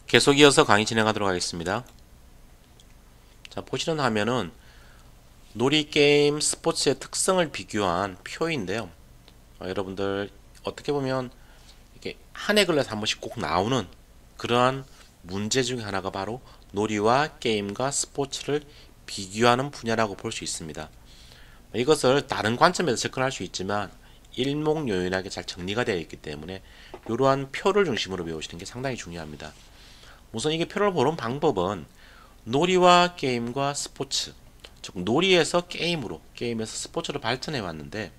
계속 이어서 강의 진행하도록 하겠습니다. 자, 보시는 화면은 놀이게임 스포츠의 특성을 비교한 표인데요. 여러분들 어떻게 보면 이게 한 해 걸려서 한 번씩 꼭 나오는 그러한 문제 중에 하나가 바로 놀이와 게임과 스포츠를 비교하는 분야라고 볼 수 있습니다. 이것을 다른 관점에서 접근할 수 있지만 일목요연하게 잘 정리가 되어 있기 때문에 이러한 표를 중심으로 배우시는 게 상당히 중요합니다. 우선 이게 표를 보는 방법은 놀이와 게임과 스포츠, 즉 놀이에서 게임으로, 게임에서 스포츠로 발전해 왔는데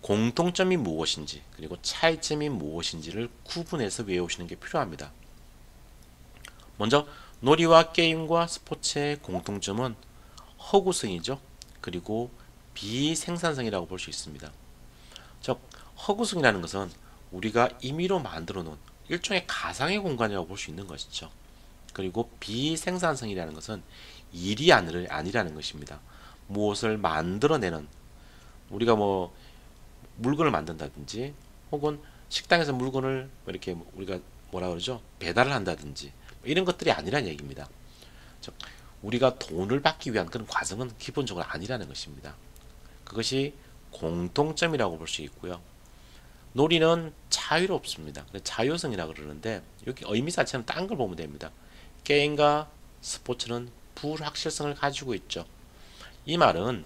공통점이 무엇인지 그리고 차이점이 무엇인지를 구분해서 외우시는 게 필요합니다. 먼저 놀이와 게임과 스포츠의 공통점은 허구성이죠. 그리고 비생산성이라고 볼 수 있습니다. 즉 허구성이라는 것은 우리가 임의로 만들어 놓은 일종의 가상의 공간이라고 볼 수 있는 것이죠. 그리고 비생산성이라는 것은 일이 아니라는 것입니다. 무엇을 만들어내는, 우리가 뭐 물건을 만든다든지 혹은 식당에서 물건을 이렇게 우리가 뭐라 그러죠? 배달을 한다든지 이런 것들이 아니라는 얘기입니다. 즉 우리가 돈을 받기 위한 그런 과정은 기본적으로 아니라는 것입니다. 그것이 공통점이라고 볼 수 있고요. 놀이는 자유롭습니다. 자유성이라고 그러는데 여기 의미 자체는 딴 걸 보면 됩니다. 게임과 스포츠는 불확실성을 가지고 있죠. 이 말은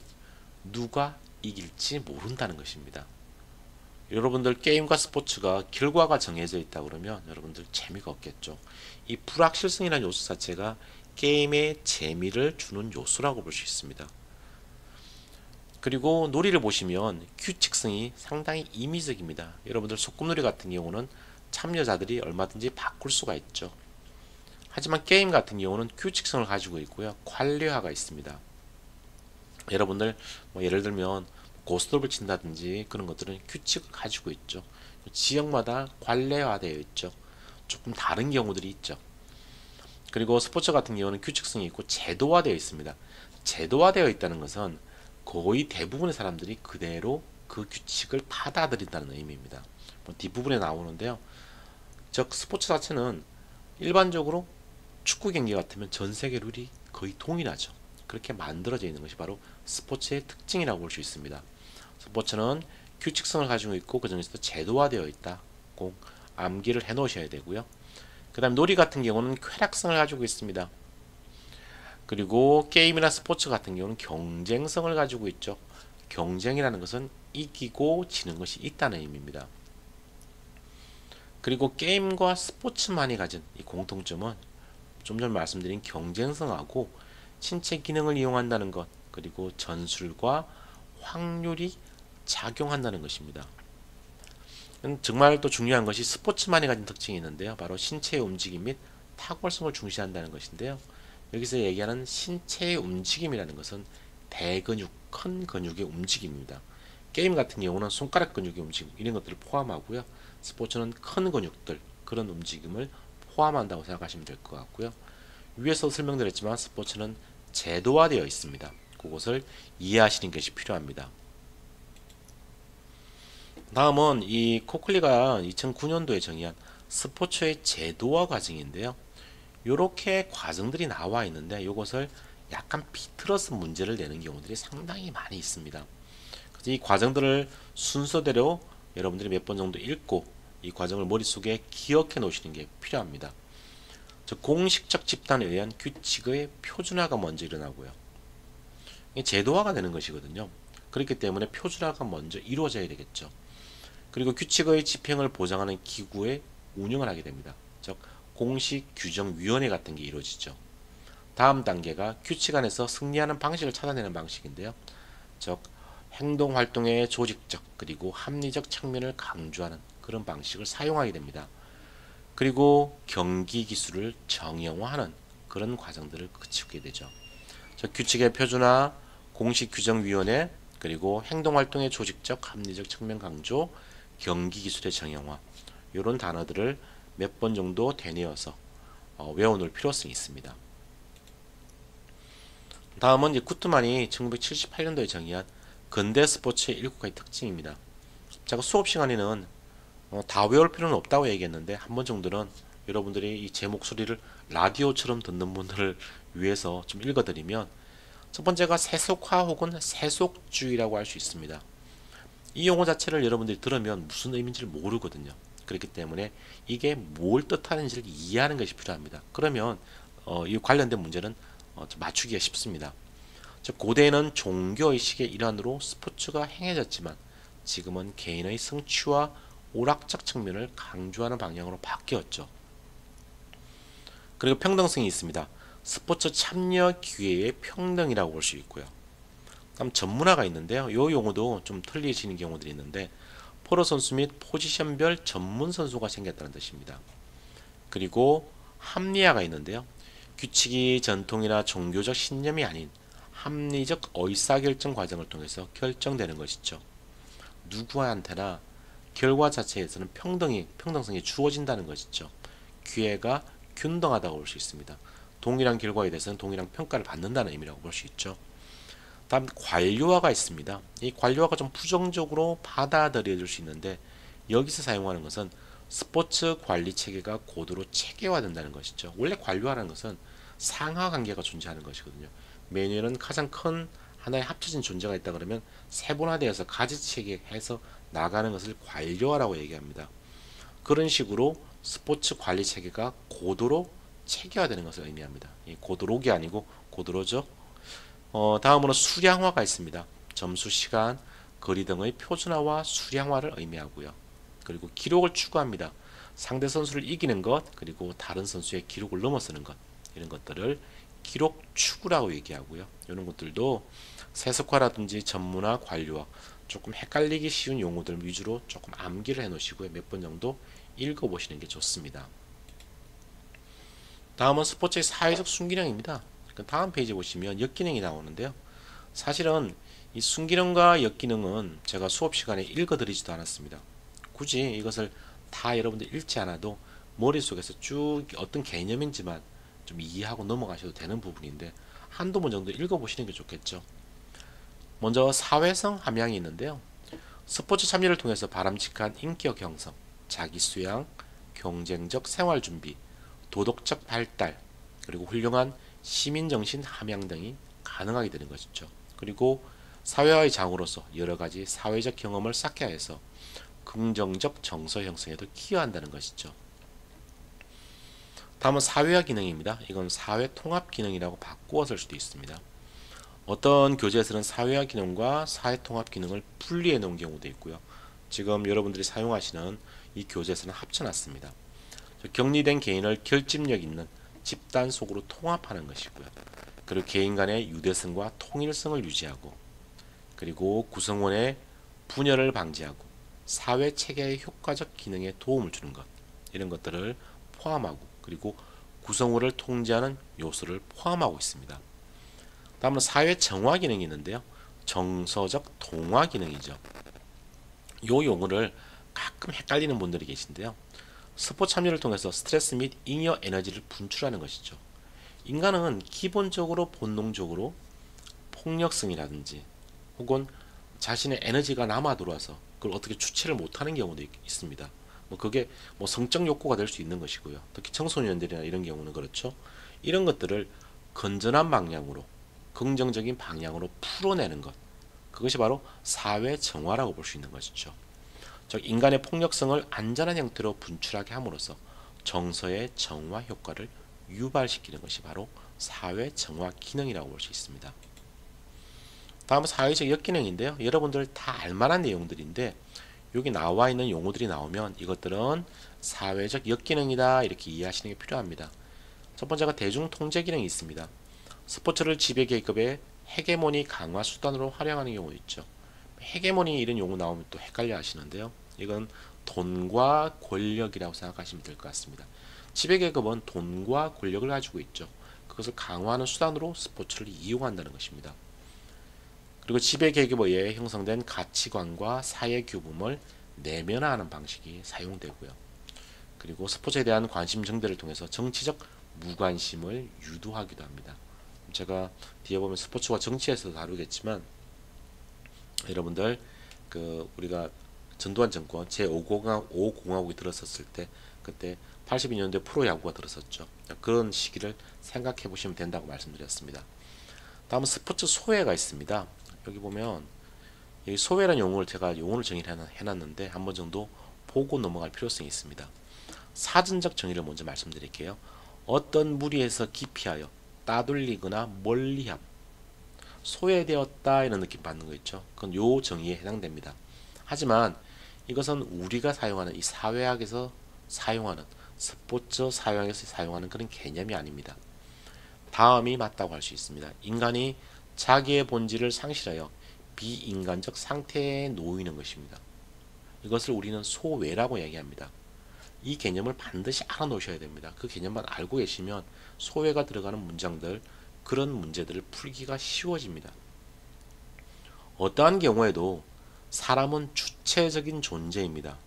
누가 이길지 모른다는 것입니다. 여러분들 게임과 스포츠가 결과가 정해져 있다 그러면 여러분들 재미가 없겠죠. 이 불확실성이라는 요소 자체가 게임의 재미를 주는 요소라고 볼 수 있습니다. 그리고 놀이를 보시면 규칙성이 상당히 임의적입니다. 여러분들 소꿉놀이 같은 경우는 참여자들이 얼마든지 바꿀 수가 있죠. 하지만 게임 같은 경우는 규칙성을 가지고 있고요. 관례화가 있습니다. 여러분들 뭐 예를 들면 고스톱을 친다든지 그런 것들은 규칙을 가지고 있죠. 지역마다 관례화되어 있죠. 조금 다른 경우들이 있죠. 그리고 스포츠 같은 경우는 규칙성이 있고 제도화되어 있습니다. 제도화되어 있다는 것은 거의 대부분의 사람들이 그대로 그 규칙을 받아들인다는 의미입니다. 뭐 뒷부분에 나오는데요. 즉 스포츠 자체는 일반적으로 축구 경기 같으면 전 세계 룰이 거의 동일하죠. 그렇게 만들어져 있는 것이 바로 스포츠의 특징이라고 볼 수 있습니다. 스포츠는 규칙성을 가지고 있고 그 중에서도 제도화되어 있다. 꼭 암기를 해 놓으셔야 되고요. 그 다음 놀이 같은 경우는 쾌락성을 가지고 있습니다. 그리고 게임이나 스포츠 같은 경우는 경쟁성을 가지고 있죠. 경쟁이라는 것은 이기고 지는 것이 있다는 의미입니다. 그리고 게임과 스포츠만이 가진 이 공통점은 좀 전에 말씀드린 경쟁성하고 신체 기능을 이용한다는 것, 그리고 전술과 확률이 작용한다는 것입니다. 정말 또 중요한 것이 스포츠만이 가진 특징이 있는데요. 바로 신체의 움직임 및 탁월성을 중시한다는 것인데요. 여기서 얘기하는 신체의 움직임이라는 것은 대근육, 큰 근육의 움직임입니다. 게임 같은 경우는 손가락 근육의 움직임 이런 것들을 포함하고요. 스포츠는 큰 근육들 그런 움직임을 포함한다고 생각하시면 될 것 같고요. 위에서 설명드렸지만 스포츠는 제도화되어 있습니다. 그것을 이해하시는 것이 필요합니다. 다음은 이 코클리가 2009년도에 정의한 스포츠의 제도화 과정인데요. 이렇게 과정들이 나와 있는데 이것을 약간 비틀어서 문제를 내는 경우들이 상당히 많이 있습니다. 그래서 이 과정들을 순서대로 여러분들이 몇 번 정도 읽고 이 과정을 머릿속에 기억해 놓으시는 게 필요합니다. 즉 공식적 집단에 의한 규칙의 표준화가 먼저 일어나고요. 이게 제도화가 되는 것이거든요. 그렇기 때문에 표준화가 먼저 이루어져야 되겠죠. 그리고 규칙의 집행을 보장하는 기구의 운영을 하게 됩니다. 즉 공식규정위원회 같은 게 이루어지죠. 다음 단계가 규칙 안에서 승리하는 방식을 찾아내는 방식인데요. 즉 행동활동의 조직적 그리고 합리적 측면을 강조하는 그런 방식을 사용하게 됩니다. 그리고 경기 기술을 정형화하는 그런 과정들을 거치게 되죠. 즉 규칙의 표준화, 공식규정위원회, 그리고 행동활동의 조직적 합리적 측면 강조, 경기 기술의 정형화 이런 단어들을 몇 번 정도 되뇌어서 외워놓을 필요성이 있습니다. 다음은 이제 구트만이 1978년도에 정의한 근대 스포츠의 7가지 특징입니다. 제가 수업 시간에는 다 외울 필요는 없다고 얘기했는데 한 번 정도는 여러분들이 이 제 목소리를 라디오처럼 듣는 분들을 위해서 좀 읽어드리면, 첫 번째가 세속화 혹은 세속주의라고 할 수 있습니다. 이 용어 자체를 여러분들이 들으면 무슨 의미인지를 모르거든요. 그렇기 때문에 이게 뭘 뜻하는지를 이해하는 것이 필요합니다. 그러면 이 관련된 문제는 좀 맞추기가 쉽습니다. 즉 고대에는 종교의식의 일환으로 스포츠가 행해졌지만 지금은 개인의 성취와 오락적 측면을 강조하는 방향으로 바뀌었죠. 그리고 평등성이 있습니다. 스포츠 참여 기회의 평등이라고 볼 수 있고요. 다음 전문화가 있는데요. 이 용어도 좀 틀리지는 경우들이 있는데, 포로 선수 및 포지션별 전문 선수가 생겼다는 뜻입니다. 그리고 합리화가 있는데요. 규칙이 전통이나 종교적 신념이 아닌 합리적 의사결정 과정을 통해서 결정되는 것이죠. 누구한테나 결과 자체에서는 평등성이 주어진다는 것이죠. 기회가 균등하다고 볼 수 있습니다. 동일한 결과에 대해서는 동일한 평가를 받는다는 의미라고 볼 수 있죠. 다음 관료화가 있습니다. 이 관료화가 좀 부정적으로 받아들여질 수 있는데, 여기서 사용하는 것은 스포츠 관리 체계가 고도로 체계화된다는 것이죠. 원래 관료화라는 것은 상하 관계가 존재하는 것이거든요. 매뉴얼은 가장 큰 하나의 합쳐진 존재가 있다 그러면 세분화되어서 가지체계해서 나가는 것을 관료화라고 얘기합니다. 그런 식으로 스포츠 관리 체계가 고도로 체계화되는 것을 의미합니다. 이 고도록이 아니고 고도로죠. 다음으로 수량화가 있습니다. 점수, 시간, 거리 등의 표준화와 수량화를 의미하고요. 그리고 기록을 추구합니다. 상대 선수를 이기는 것, 그리고 다른 선수의 기록을 넘어서는 것, 이런 것들을 기록 추구라고 얘기하고요. 이런 것들도 세속화라든지 전문화, 관료화, 조금 헷갈리기 쉬운 용어들 위주로 조금 암기를 해 놓으시고요. 몇 번 정도 읽어보시는 게 좋습니다. 다음은 스포츠의 사회적 순기능입니다. 다음 페이지 보시면 역기능이 나오는데요. 사실은 이 순기능과 역기능은 제가 수업 시간에 읽어드리지도 않았습니다. 굳이 이것을 다 여러분들 읽지 않아도 머릿속에서 쭉 어떤 개념인지만 좀 이해하고 넘어가셔도 되는 부분인데, 한두 번 정도 읽어보시는 게 좋겠죠. 먼저 사회성 함양이 있는데요. 스포츠 참여를 통해서 바람직한 인격 형성, 자기 수양, 경쟁적 생활 준비, 도덕적 발달, 그리고 훌륭한 시민정신 함양 등이 가능하게 되는 것이죠. 그리고 사회화의 장으로서 여러 가지 사회적 경험을 쌓게 해서 긍정적 정서 형성에도 기여한다는 것이죠. 다음은 사회화 기능입니다. 이건 사회 통합 기능이라고 바꾸어 쓸 수도 있습니다. 어떤 교재에서는 사회화 기능과 사회 통합 기능을 분리해 놓은 경우도 있고요. 지금 여러분들이 사용하시는 이 교재에서는 합쳐놨습니다. 격리된 개인을 결집력 있는 집단 속으로 통합하는 것이고요. 그리고 개인 간의 유대성과 통일성을 유지하고, 그리고 구성원의 분열을 방지하고 사회 체계의 효과적 기능에 도움을 주는 것, 이런 것들을 포함하고, 그리고 구성원을 통제하는 요소를 포함하고 있습니다. 다음은 사회 정화 기능이 있는데요. 정서적 동화 기능이죠. 이 용어를 가끔 헷갈리는 분들이 계신데요. 스포츠 참여를 통해서 스트레스 및 잉여 에너지를 분출하는 것이죠. 인간은 기본적으로 본능적으로 폭력성이라든지 혹은 자신의 에너지가 남아 돌아서 그걸 어떻게 주체를 못하는 경우도 있습니다. 그게 성적 욕구가 될 수 있는 것이고요. 특히 청소년들이나 이런 경우는 그렇죠. 이런 것들을 건전한 방향으로, 긍정적인 방향으로 풀어내는 것, 그것이 바로 사회 정화라고 볼 수 있는 것이죠. 즉 인간의 폭력성을 안전한 형태로 분출하게 함으로써 정서의 정화 효과를 유발시키는 것이 바로 사회 정화 기능이라고 볼 수 있습니다. 다음은 사회적 역기능인데요. 여러분들 다 알만한 내용들인데 여기 나와 있는 용어들이 나오면 이것들은 사회적 역기능이다, 이렇게 이해하시는 게 필요합니다. 첫 번째가 대중통제 기능이 있습니다. 스포츠를 지배계급의 헤게모니 강화 수단으로 활용하는 경우도 있죠. 헤게모니 이런 용어 나오면 또 헷갈려 하시는데요. 이건 돈과 권력이라고 생각하시면 될 것 같습니다. 지배계급은 돈과 권력을 가지고 있죠. 그것을 강화하는 수단으로 스포츠를 이용한다는 것입니다. 그리고 지배계급에 의해 형성된 가치관과 사회규범을 내면화하는 방식이 사용되고요. 그리고 스포츠에 대한 관심 증대를 통해서 정치적 무관심을 유도하기도 합니다. 제가 뒤에 보면 스포츠와 정치에서도 다루겠지만, 여러분들 우리가 전두환 정권 제5공화국이 들어섰을 때 그때 82년도에 프로야구가 들었었죠. 그런 시기를 생각해 보시면 된다고 말씀드렸습니다. 다음은 스포츠 소외가 있습니다. 여기 보면 이 소외라는 용어를 제가 용어를 정의를 해놨는데 한 번 정도 보고 넘어갈 필요성이 있습니다. 사전적 정의를 먼저 말씀드릴게요. 어떤 무리에서 기피하여 따돌리거나 멀리함, 소외되었다 이런 느낌 받는 거 있죠. 그건 요 정의에 해당됩니다. 하지만 이것은 우리가 사용하는 이 사회학에서 사용하는 스포츠 사용에서 사용하는 그런 개념이 아닙니다. 다음이 맞다고 할 수 있습니다. 인간이 자기의 본질을 상실하여 비인간적 상태에 놓이는 것입니다. 이것을 우리는 소외라고 얘기합니다. 이 개념을 반드시 알아놓으셔야 됩니다. 그 개념만 알고 계시면 소외가 들어가는 문장들, 그런 문제들을 풀기가 쉬워집니다. 어떠한 경우에도 사람은 주체적인 존재입니다.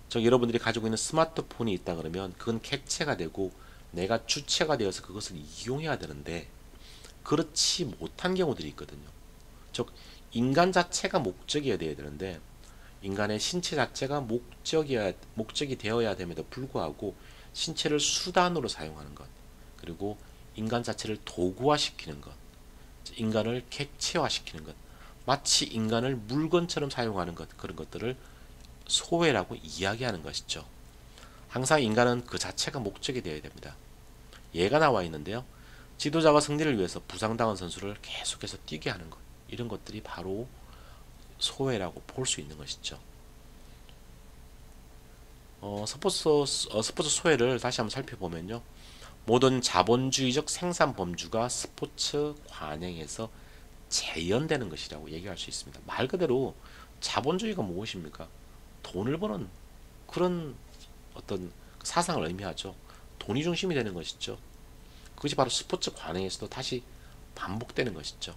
즉 여러분들이 가지고 있는 스마트폰이 있다 그러면 그건 객체가 되고 내가 주체가 되어서 그것을 이용해야 되는데 그렇지 못한 경우들이 있거든요. 즉 인간 자체가 목적이어야 되는데 인간의 신체 자체가 목적이 되어야 됨에도 불구하고 신체를 수단으로 사용하는 것, 그리고 인간 자체를 도구화시키는 것, 인간을 객체화시키는 것, 마치 인간을 물건처럼 사용하는 것, 그런 것들을 소외라고 이야기하는 것이죠. 항상 인간은 그 자체가 목적이 되어야 됩니다. 예가 나와 있는데요. 지도자가 승리를 위해서 부상당한 선수를 계속해서 뛰게 하는 것, 이런 것들이 바로 소외라고 볼 수 있는 것이죠. 스포츠 소외를 다시 한번 살펴보면요. 모든 자본주의적 생산 범주가 스포츠 관행에서 재현되는 것이라고 얘기할 수 있습니다. 말 그대로 자본주의가 무엇입니까? 돈을 버는 그런 어떤 사상을 의미하죠. 돈이 중심이 되는 것이죠. 그것이 바로 스포츠 관행에서도 다시 반복되는 것이죠.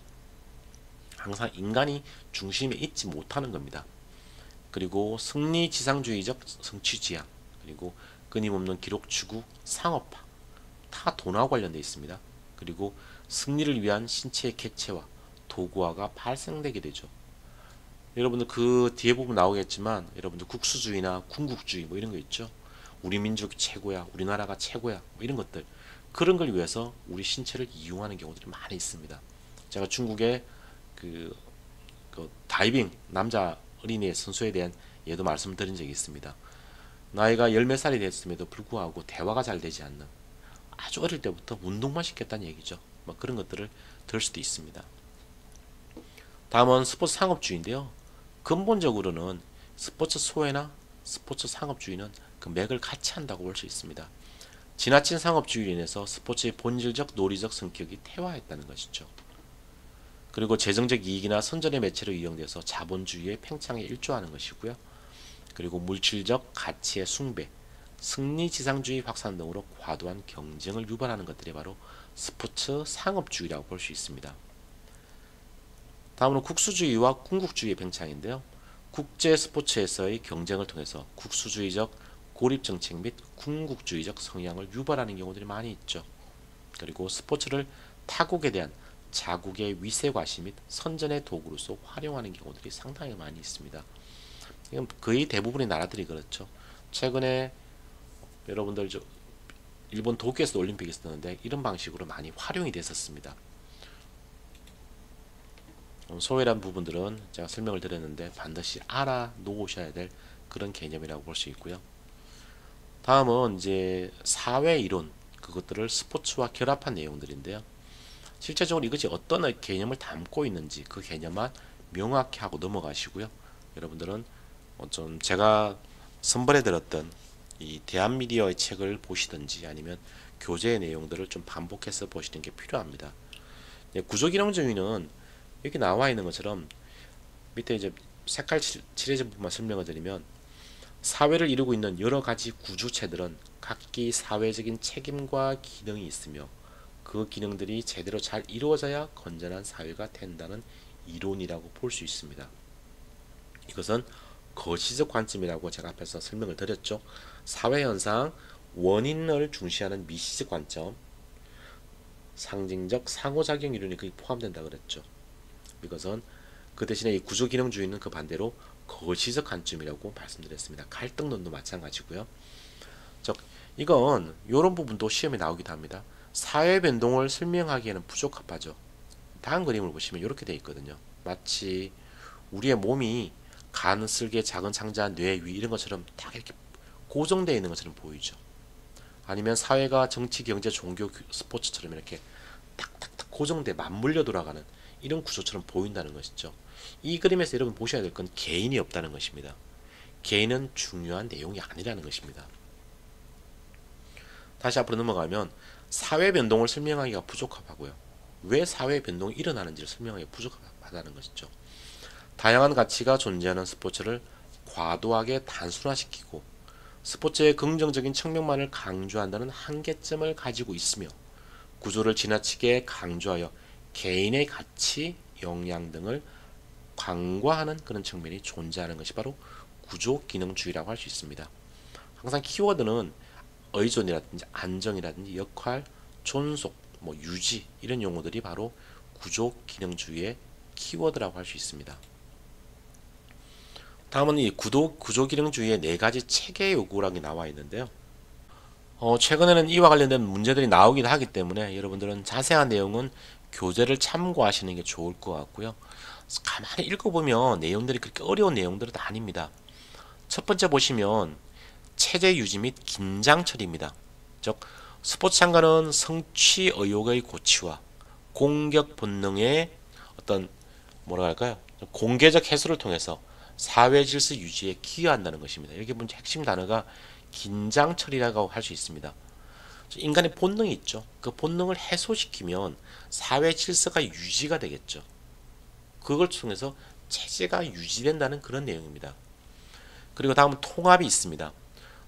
항상 인간이 중심에 있지 못하는 겁니다. 그리고 승리지상주의적 성취지향, 그리고 끊임없는 기록 추구, 상업화, 다 돈하고 관련되어 있습니다. 그리고 승리를 위한 신체의 객체화, 도구화가 발생되게 되죠. 여러분들 그 뒤에 부분 나오겠지만 여러분들 국수주의나 군국주의 뭐 이런 거 있죠. 우리 민족이 최고야, 우리나라가 최고야, 뭐 이런 것들, 그런 걸 위해서 우리 신체를 이용하는 경우들이 많이 있습니다. 제가 중국의 그 다이빙 남자 어린이 선수에 대한 예도 말씀드린 적이 있습니다. 나이가 열 몇 살이 됐음에도 불구하고 대화가 잘 되지 않는, 아주 어릴 때부터 운동만 시켰다는 얘기죠. 뭐 그런 것들을 들 수도 있습니다. 다음은 스포츠 상업주의인데요. 근본적으로는 스포츠 소외나 스포츠 상업주의는 그 맥을 같이 한다고 볼 수 있습니다. 지나친 상업주의로 인해서 스포츠의 본질적 논리적 성격이 퇴화했다는 것이죠. 그리고 재정적 이익이나 선전의 매체로 이용돼서 자본주의의 팽창에 일조하는 것이고요. 그리고 물질적 가치의 숭배, 승리지상주의 확산 등으로 과도한 경쟁을 유발하는 것들이 바로 스포츠 상업주의라고 볼 수 있습니다. 다음으로 국수주의와 군국주의의 팽창인데요. 국제 스포츠에서의 경쟁을 통해서 국수주의적 고립정책 및 군국주의적 성향을 유발하는 경우들이 많이 있죠. 그리고 스포츠를 타국에 대한 자국의 위세과시 및 선전의 도구로서 활용하는 경우들이 상당히 많이 있습니다. 이건 거의 대부분의 나라들이 그렇죠. 최근에 여러분들 일본 도쿄에서 올림픽이 있었는데 이런 방식으로 많이 활용이 됐었습니다. 소외란 부분들은 제가 설명을 드렸는데 반드시 알아놓으셔야 될 그런 개념이라고 볼 수 있고요. 다음은 이제 사회 이론, 그것들을 스포츠와 결합한 내용들인데요. 실제적으로 이것이 어떤 개념을 담고 있는지 그 개념만 명확히 하고 넘어가시고요. 여러분들은 좀 제가 선발해 드렸던 이 대한미디어의 책을 보시든지 아니면 교재의 내용들을 좀 반복해서 보시는 게 필요합니다. 구조기능주의는 여기 나와 있는 것처럼 밑에 이제 색깔 칠해진 부분만 설명을 드리면, 사회를 이루고 있는 여러 가지 구조체들은 각기 사회적인 책임과 기능이 있으며 그 기능들이 제대로 잘 이루어져야 건전한 사회가 된다는 이론이라고 볼 수 있습니다. 이것은 거시적 관점이라고 제가 앞에서 설명을 드렸죠. 사회현상 원인을 중시하는 미시적 관점, 상징적 상호작용 이론이 거기 포함된다 그랬죠. 이것은 그 대신에 이 구조기능주의는 그 반대로 거시적 관점이라고 말씀드렸습니다. 갈등론도 마찬가지고요. 즉 이건 이런 부분도 시험에 나오기도 합니다. 사회 변동을 설명하기에는 부적합하죠. 다음 그림을 보시면 이렇게 되어 있거든요. 마치 우리의 몸이 간, 쓸개, 작은 창자, 뇌, 위 이런 것처럼 딱 이렇게 고정되어 있는 것처럼 보이죠. 아니면 사회가 정치, 경제, 종교, 스포츠처럼 이렇게 딱딱딱 고정돼 맞물려 돌아가는 이런 구조처럼 보인다는 것이죠. 이 그림에서 여러분 보셔야 될 건 개인이 없다는 것입니다. 개인은 중요한 내용이 아니라는 것입니다. 다시 앞으로 넘어가면 사회 변동을 설명하기가 부적합하고요. 왜 사회 변동이 일어나는지를 설명하기가 부적합하다는 것이죠. 다양한 가치가 존재하는 스포츠를 과도하게 단순화시키고 스포츠의 긍정적인 측면만을 강조한다는 한계점을 가지고 있으며 구조를 지나치게 강조하여 개인의 가치, 역량 등을 간과하는 그런 측면이 존재하는 것이 바로 구조기능주의라고 할 수 있습니다. 항상 키워드는 의존이라든지 안정이라든지 역할, 존속, 유지 이런 용어들이 바로 구조기능주의의 키워드라고 할 수 있습니다. 다음은 이 구조기능주의의 네 가지 체계 요구라는 게 나와 있는데요. 최근에는 이와 관련된 문제들이 나오긴 하기 때문에 여러분들은 자세한 내용은 교재를 참고하시는 게 좋을 것 같고요. 가만히 읽어보면 내용들이 그렇게 어려운 내용들은 아닙니다. 첫 번째 보시면 체제 유지 및 긴장 처리입니다. 즉 스포츠 참가는 성취 의욕의 고취와 공격 본능의 어떤 뭐라 할까요? 공개적 해소를 통해서 사회 질서 유지에 기여한다는 것입니다. 여기 보면 핵심 단어가 긴장 처리라고 할 수 있습니다. 인간의 본능이 있죠. 그 본능을 해소시키면 사회 질서가 유지가 되겠죠. 그걸 통해서 체제가 유지된다는 그런 내용입니다. 그리고 다음은 통합이 있습니다.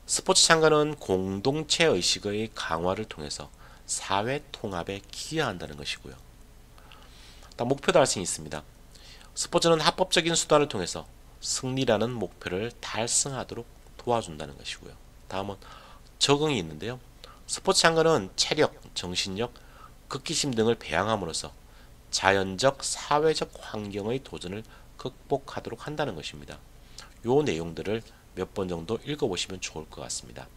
스포츠 참가는 공동체 의식의 강화를 통해서 사회 통합에 기여한다는 것이고요. 다음 목표 달성이 있습니다. 스포츠는 합법적인 수단을 통해서 승리라는 목표를 달성하도록 도와준다는 것이고요. 다음은 적응이 있는데요. 스포츠 참가는 체력, 정신력, 극기심 등을 배양함으로써 자연적, 사회적 환경의 도전을 극복하도록 한다는 것입니다. 요 내용들을 몇 번 정도 읽어보시면 좋을 것 같습니다.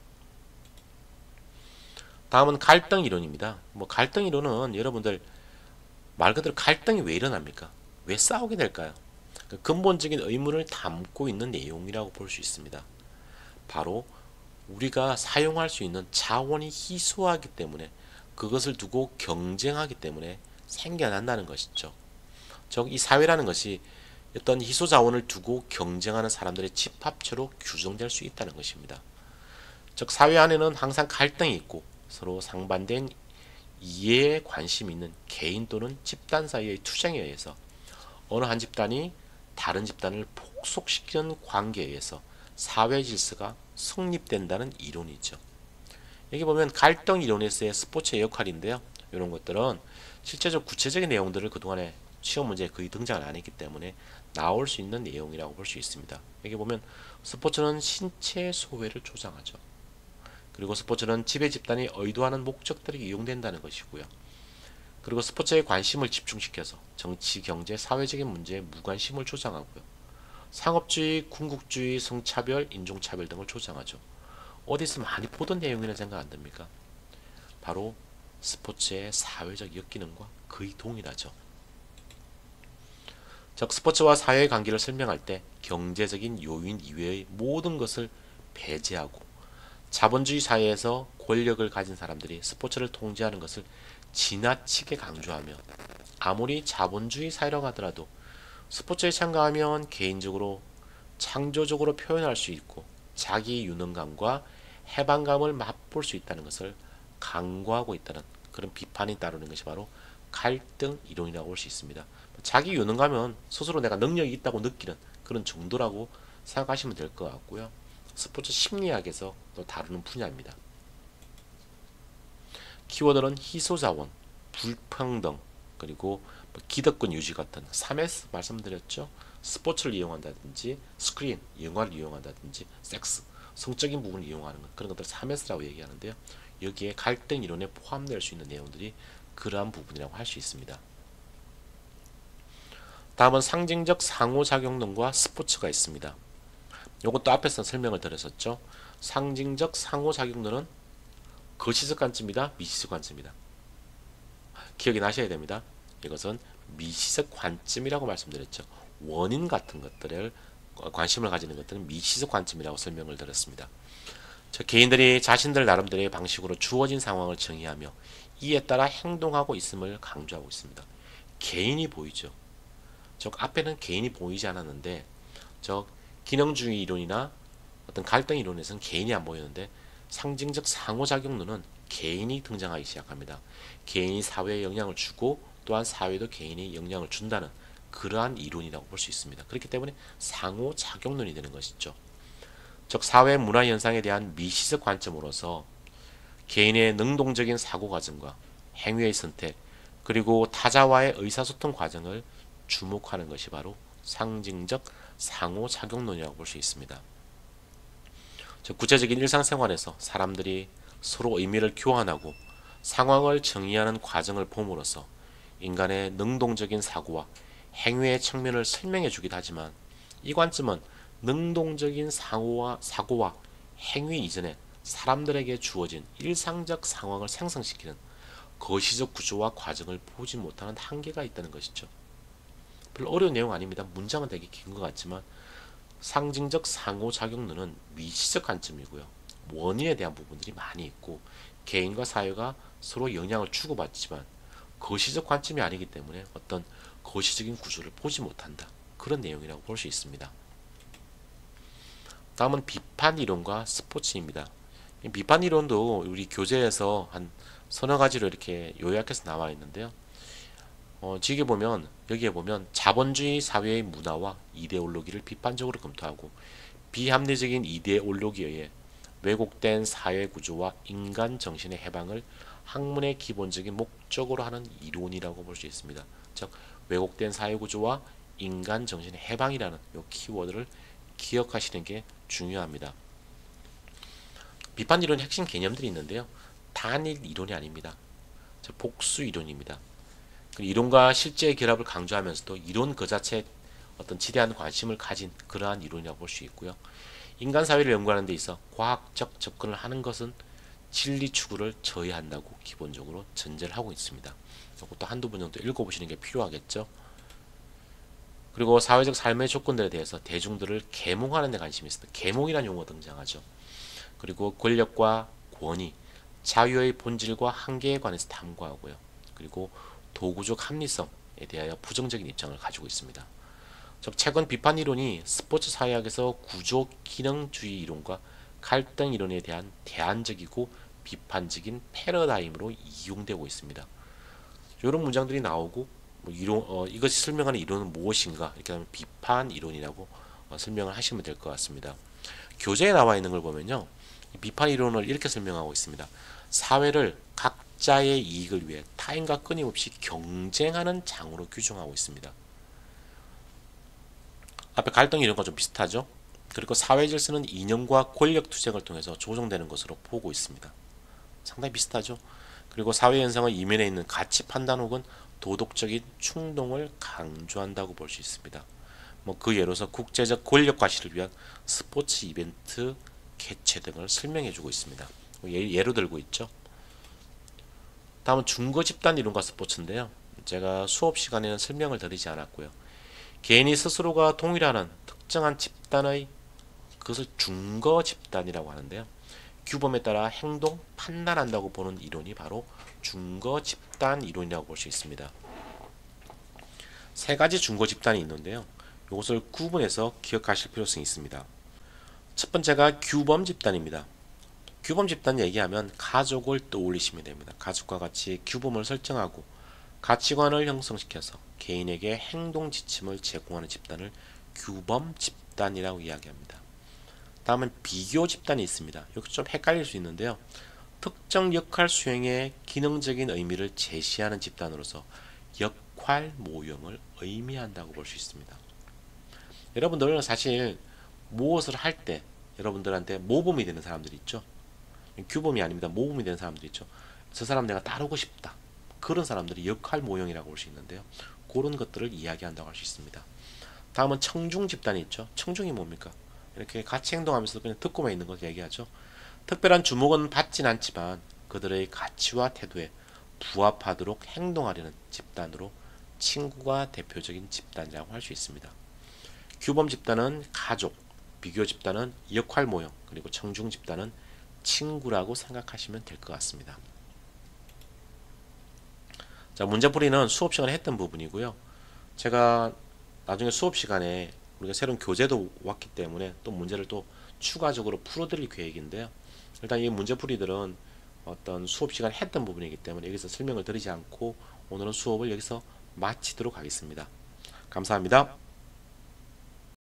다음은 갈등 이론입니다. 갈등 이론은 여러분들 말 그대로 갈등이 왜 일어납니까? 왜 싸우게 될까요? 그 근본적인 의문을 담고 있는 내용이라고 볼 수 있습니다. 바로 우리가 사용할 수 있는 자원이 희소하기 때문에 그것을 두고 경쟁하기 때문에 생겨난다는 것이죠. 즉 이 사회라는 것이 어떤 희소 자원을 두고 경쟁하는 사람들의 집합체로 규정될 수 있다는 것입니다. 즉 사회 안에는 항상 갈등이 있고 서로 상반된 이해에 관심이 있는 개인 또는 집단 사이의 투쟁에 의해서 어느 한 집단이 다른 집단을 폭속시키는 관계에 의해서 사회 질서가 성립된다는 이론이죠. 여기 보면 갈등 이론에서의 스포츠의 역할인데요. 이런 것들은 실제적 구체적인 내용들을 그동안에 시험 문제에 거의 등장을 안 했기 때문에 나올 수 있는 내용이라고 볼 수 있습니다. 여기 보면 스포츠는 신체 소외를 조장하죠. 그리고 스포츠는 지배 집단이 의도하는 목적들이 이용된다는 것이고요. 그리고 스포츠에 관심을 집중시켜서 정치, 경제, 사회적인 문제에 무관심을 조장하고요. 상업주의, 군국주의, 성차별, 인종차별 등을 조장하죠. 어디서 많이 보던 내용이라는 생각 안 듭니까? 바로 스포츠의 사회적 역기능과 거의 동일하죠. 즉 스포츠와 사회의 관계를 설명할 때 경제적인 요인 이외의 모든 것을 배제하고 자본주의 사회에서 권력을 가진 사람들이 스포츠를 통제하는 것을 지나치게 강조하며 아무리 자본주의 사회라고 하더라도 스포츠에 참가하면 개인적으로 창조적으로 표현할 수 있고 자기 유능감과 해방감을 맛볼 수 있다는 것을 강구하고 있다는 그런 비판이 따르는 것이 바로 갈등 이론이라고 볼 수 있습니다. 자기 유능감은 스스로 내가 능력이 있다고 느끼는 그런 정도라고 생각하시면 될 것 같고요. 스포츠 심리학에서 또 다루는 분야입니다. 키워드는 희소자원, 불평등, 그리고 기득권 유지 같은 3S 말씀드렸죠. 스포츠를 이용한다든지 스크린, 영화를 이용한다든지 섹스, 성적인 부분을 이용하는 것, 그런 것들 3S라고 얘기하는데요. 여기에 갈등 이론에 포함될 수 있는 내용들이 그러한 부분이라고 할 수 있습니다. 다음은 상징적 상호작용론과 스포츠가 있습니다. 이것도 앞에서 설명을 드렸었죠. 상징적 상호작용론은 거시적 관점이다, 미시적 관점이다. 기억이 나셔야 됩니다. 이것은 미시적 관점이라고 말씀드렸죠. 원인 같은 것들을 관심을 가지는 것들은 미시적 관점이라고 설명을 드렸습니다. 개인들이 자신들 나름대로의 방식으로 주어진 상황을 정의하며 이에 따라 행동하고 있음을 강조하고 있습니다. 개인이 보이죠. 즉 앞에는 개인이 보이지 않았는데 즉 기능주의 이론이나 어떤 갈등 이론에서는 개인이 안 보이는데 상징적 상호작용론은 개인이 등장하기 시작합니다. 개인이 사회에 영향을 주고 또한 사회도 개인이 영향을 준다는 그러한 이론이라고 볼 수 있습니다. 그렇기 때문에 상호작용론이 되는 것이죠. 즉 사회 문화 현상에 대한 미시적 관점으로서 개인의 능동적인 사고 과정과 행위의 선택 그리고 타자와의 의사소통 과정을 주목하는 것이 바로 상징적 상호작용론이라고 볼 수 있습니다. 즉 구체적인 일상생활에서 사람들이 서로 의미를 교환하고 상황을 정의하는 과정을 봄으로써 인간의 능동적인 사고와 행위의 측면을 설명해 주기도 하지만 이 관점은 능동적인 사고와 행위 이전에 사람들에게 주어진 일상적 상황을 생성시키는 거시적 구조와 과정을 보지 못하는 한계가 있다는 것이죠. 별로 어려운 내용 아닙니다. 문장은 되게 긴 것 같지만 상징적 상호작용론은 미시적 관점이고요. 원인에 대한 부분들이 많이 있고 개인과 사회가 서로 영향을 주고받지만 거시적 관점이 아니기 때문에 어떤 거시적인 구조를 보지 못한다. 그런 내용이라고 볼 수 있습니다. 다음은 비판이론과 스포츠입니다. 비판이론도 우리 교재에서 한 서너 가지로 이렇게 요약해서 나와 있는데요. 여기에 보면 자본주의 사회의 문화와 이데올로기를 비판적으로 검토하고 비합리적인 이데올로기에 의해 왜곡된 사회 구조와 인간 정신의 해방을 학문의 기본적인 목적으로 하는 이론이라고 볼 수 있습니다. 즉 왜곡된 사회 구조와 인간 정신의 해방이라는 이 키워드를 기억하시는 게 중요합니다. 비판 이론의 핵심 개념들이 있는데요. 단일 이론이 아닙니다. 즉 복수 이론입니다. 이론과 실제의 결합을 강조하면서도 이론 그 자체에 어떤 지대한 관심을 가진 그러한 이론이라고 볼 수 있고요. 인간 사회를 연구하는 데 있어 과학적 접근을 하는 것은 진리 추구를 저해한다고 기본적으로 전제를 하고 있습니다. 이것도 한두 번 정도 읽어보시는 게 필요하겠죠. 그리고 사회적 삶의 조건들에 대해서 대중들을 계몽하는 데 관심이 있습니다. 계몽이라는 용어가 등장하죠. 그리고 권력과 권위, 자유의 본질과 한계에 관해서 탐구하고요. 그리고 도구적 합리성에 대하여 부정적인 입장을 가지고 있습니다. 즉 최근 비판 이론이 스포츠 사회학에서 구조 기능주의 이론과 갈등 이론에 대한 대안적이고 비판적인 패러다임으로 이용되고 있습니다. 이런 문장들이 나오고 이것이 설명하는 이론은 무엇인가 이렇게 하면 비판 이론이라고 설명을 하시면 될 것 같습니다. 교재에 나와 있는 걸 보면요. 비판 이론을 이렇게 설명하고 있습니다. 사회를 각자의 이익을 위해 타인과 끊임없이 경쟁하는 장으로 규정하고 있습니다. 앞에 갈등 이론과 좀 비슷하죠. 그리고 사회 질서는 이념과 권력 투쟁을 통해서 조정되는 것으로 보고 있습니다. 상당히 비슷하죠. 그리고 사회 현상의 이면에 있는 가치 판단 혹은 도덕적인 충동을 강조한다고 볼 수 있습니다. 그 예로서 국제적 권력 과시를 위한 스포츠 이벤트 개최 등을 설명해주고 있습니다. 예로 들고 있죠. 다음은 중거 집단 이론과 스포츠인데요. 제가 수업 시간에는 설명을 드리지 않았고요. 개인이 스스로가 동일하는 특정한 집단의 그것을 중거 집단이라고 하는데요. 규범에 따라 행동, 판단한다고 보는 이론이 바로 중거 집단 이론이라고 볼 수 있습니다. 세 가지 중거 집단이 있는데요. 이것을 구분해서 기억하실 필요성이 있습니다. 첫 번째가 규범 집단입니다. 규범 집단 얘기하면 가족을 떠올리시면 됩니다. 가족과 같이 규범을 설정하고 가치관을 형성시켜서 개인에게 행동 지침을 제공하는 집단을 규범 집단이라고 이야기합니다. 다음은 비교 집단이 있습니다. 여기 좀 헷갈릴 수 있는데요. 특정 역할 수행의 기능적인 의미를 제시하는 집단으로서 역할 모형을 의미한다고 볼 수 있습니다. 여러분들은 사실 무엇을 할 때 여러분들한테 모범이 되는 사람들이 있죠. 규범이 아닙니다. 모범이 되는 사람들이 있죠. 저 사람 내가 따르고 싶다. 그런 사람들이 역할 모형이라고 볼 수 있는데요. 그런 것들을 이야기한다고 할 수 있습니다. 다음은 청중 집단이 있죠. 청중이 뭡니까? 이렇게 같이 행동하면서 그냥 듣고만 있는 걸 얘기하죠. 특별한 주목은 받진 않지만 그들의 가치와 태도에 부합하도록 행동하려는 집단으로 친구가 대표적인 집단이라고 할 수 있습니다. 규범 집단은 가족, 비교 집단은 역할 모형, 그리고 청중 집단은 친구라고 생각하시면 될 것 같습니다. 자, 문제풀이는 수업 시간에 했던 부분이고요. 제가 나중에 수업 시간에 우리가 새로운 교재도 왔기 때문에 또 문제를 또 추가적으로 풀어드릴 계획인데요. 일단 이 문제풀이들은 어떤 수업 시간에 했던 부분이기 때문에 여기서 설명을 드리지 않고 오늘은 수업을 여기서 마치도록 하겠습니다. 감사합니다.